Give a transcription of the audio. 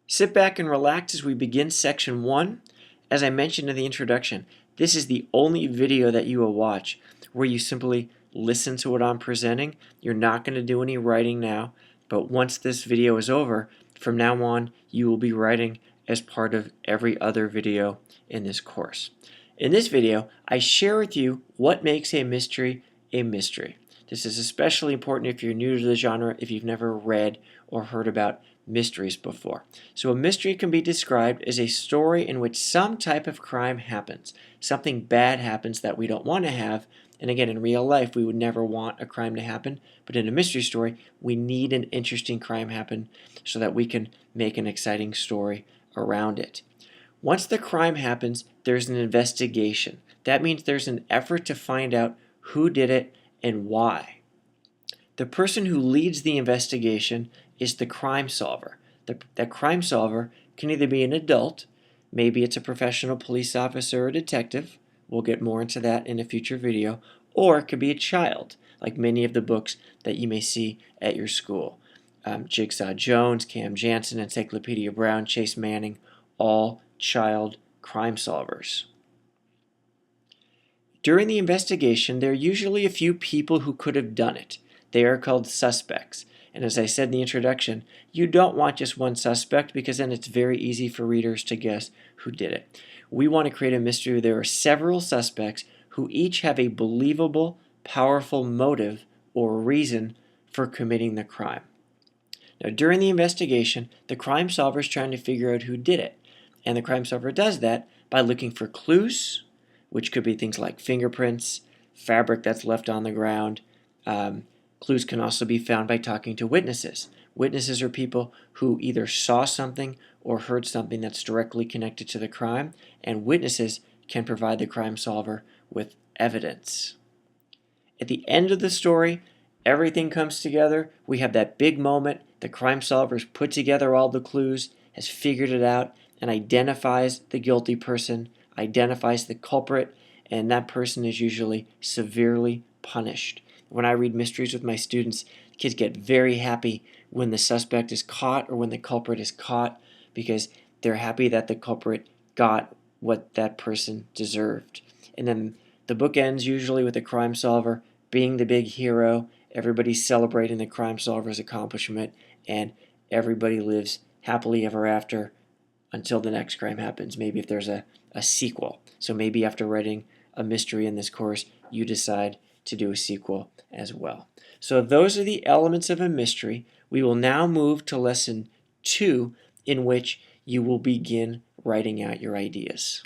Sit back and relax as we begin section 1. As I mentioned in the introduction, this is the only video that you will watch where you simply listen to what I'm presenting. You're not going to do any writing now, but once this video is over, from now on you will be writing as part of every other video in this course. In this video, I share with you what makes a mystery a mystery. This is especially important if you're new to the genre, if you've never read or heard about mysteries before. So a mystery can be described as a story in which some type of crime happens. Something bad happens that we don't want to have. And again, in real life, we would never want a crime to happen. But in a mystery story, we need an interesting crime happen so that we can make an exciting story around it. Once the crime happens, there's an investigation. That means there's an effort to find out who did it and why. The person who leads the investigation is the crime solver. That crime solver can either be an adult, maybe it's a professional police officer or detective, we'll get more into that in a future video, or it could be a child, like many of the books that you may see at your school. Jigsaw Jones, Cam Jansen, Encyclopedia Brown, Chase Manning, all child crime solvers. During the investigation, there are usually a few people who could have done it. They are called suspects. And as I said in the introduction, you don't want just one suspect because then it's very easy for readers to guess who did it. We want to create a mystery where there are several suspects who each have a believable, powerful motive or reason for committing the crime. Now, during the investigation, the crime solver is trying to figure out who did it. And the crime solver does that by looking for clues, which could be things like fingerprints, fabric that's left on the ground. Clues can also be found by talking to witnesses. Witnesses are people who either saw something or heard something that's directly connected to the crime, and witnesses can provide the crime solver with evidence. At the end of the story, everything comes together. We have that big moment. The crime solver's put together all the clues, has figured it out, and identifies the guilty person, identifies the culprit, and that person is usually severely punished. When I read mysteries with my students, kids get very happy when the suspect is caught or when the culprit is caught because they're happy that the culprit got what that person deserved. And then the book ends usually with the crime solver being the big hero, everybody celebrating the crime solver's accomplishment, and everybody lives happily ever after until the next crime happens. Maybe if there's a sequel. So maybe after writing a mystery in this course, you decide to do a sequel as well. So those are the elements of a mystery. We will now move to lesson 2, in which you will begin writing out your ideas.